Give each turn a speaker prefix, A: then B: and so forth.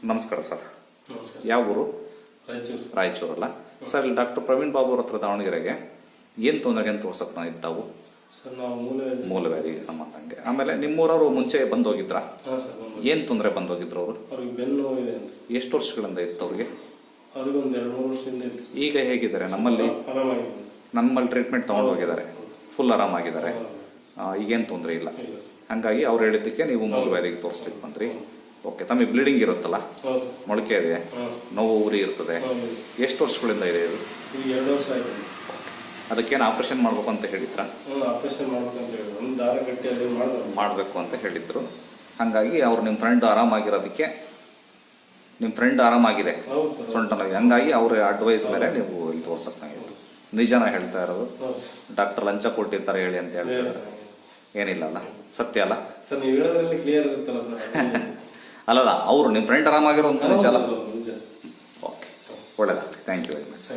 A: ನಮಸ್ಕಾರ ಸರ್.
B: ನಮಸ್ಕಾರ.
A: ಯಾವ ಊರು?
B: ರಾಯಚೂರು.
A: ರಾಯಚೂರಲ್ಲ ಸರ್. ಇಲ್ಲಿ ಡಾಕ್ಟರ್ ಪ್ರವೀಣ್ ಬಾಬು ಅವ್ರ ಹತ್ರ ದಾವಣಗೆರೆಗೆ ಏನು ತೊಂದರೆಗೆ ತೋರ್ಸಕ್ ಇದ್ದಾವು?
B: ಸರ್ ನಾವು
A: ಮೂಲವ್ಯಾಧಿಗೆ ಸಂಬಂಧಂಗೆ. ಆಮೇಲೆ ನಿಮ್ಮೂರವರು ಮುಂಚೆ ಬಂದೋಗಿದ್ರ?
B: ಹಾಂ ಸರ್,
A: ಏನು ತೊಂದರೆ ಬಂದೋಗಿದ್ರು ಅವರು?
B: ಅವ್ರಿಗೆ ಬೆನ್ನು ನೋವು ಇದೆ ಅಂತ.
A: ಎಷ್ಟು ವರ್ಷಗಳಿಂದ ಇತ್ತು ಅವ್ರಿಗೆ?
B: ಅವ್ರಿಗೆ ಒಂದು 2-3 ವರ್ಷದಿಂದ ಇತ್ತು.
A: ಈಗ ಹೇಗಿದ್ದಾರೆ? ನಮ್ಮಲ್ಲಿ ಟ್ರೀಟ್ಮೆಂಟ್ ತಗೊಂಡೋಗಿದ್ದಾರೆ, ಫುಲ್ ಆರಾಮಾಗಿದ್ದಾರೆ, ಈಗೇನು ತೊಂದರೆ ಇಲ್ಲ. ಹಂಗಾಗಿ ಅವ್ರು ಹೇಳಿದ್ದಕ್ಕೆ ನೀವು ಮೂಲವ್ಯಾಧಿಗೆ ತೋರಿಸ್ಲಿಕ್ಕೆ ಬಂದ್ರಿ. ಓಕೆ. ತಮಗೆ ಬ್ಲೀಡಿಂಗ್ ಇರುತ್ತಲ್ಲ, ಮೊಳಕೆ ಇದೆ, ನೋವು ಉರಿ ಇರ್ತದೆ. ಎಷ್ಟು ವರ್ಷಗಳಿಂದ ಇದೆ ಇದು?
B: 2 ವರ್ಷ ಆಯ್ತು.
A: ಅದಕ್ಕೇನು ಆಪರೇಷನ್ ಮಾಡ್ಬೇಕು ಅಂತ ಹೇಳಿದ್ರ?
B: ಆಪರೇಷನ್ ಮಾಡ್ಬೇಕಂತ ಹೇಳಿದ್ರು, ಒಂದು ದಾರ ಕಟ್ಟಿ ಅಲ್ಲಿ
A: ಮಾಡಬೇಕು ಅಂತ ಹೇಳಿದ್ರು. ಹಾಗಾಗಿ ಅವ್ರು ನಿಮ್ಮ ಫ್ರೆಂಡ್ ಆರಾಮಾಗಿರೋದಕ್ಕೆ, ನಿಮ್ಮ ಫ್ರೆಂಡ್ ಆರಾಮಾಗಿದೆ ಸೊಂಟನಾಗಿ, ಹಂಗಾಗಿ ಅವ್ರ ಅಡ್ವೈಸ್ ಮೇಲೆ ನೀವು ಇಲ್ಲಿ ತೋರ್ಸಕ್ನಾಗಿತ್ತು. ನಿಜನ ಹೇಳ್ತಾ ಇರೋದು? ಡಾಕ್ಟರ್ ಲಂಚ ಕೊಟ್ಟಿರ್ತಾರೆ ಹೇಳಿ ಅಂತ ಹೇಳ್ತಾರೆ, ಏನಿಲ್ಲ ಅಲ್ಲ? ಸತ್ಯ ಅಲ್ಲ
B: ಸರ್? ನೀವು ಹೇಳೋದ್ರಲ್ಲಿ ಕ್ಲಿಯರ್ ಇರುತ್ತಲ್ಲ ಸರ್?
A: ಅಲ್ಲಲ್ಲ, ಅವರು ನಿಮ್ಮ ಫ್ರೆಂಡ್ ಆರಾಮಾಗಿರೋ ಅಂತ ನಿಜ ಅಲ್ಲ?
B: ನಿಜ.
A: ಓಕೆ, ಒಳ್ಳೆದಾಗ್ತದೆ. Thank you very much.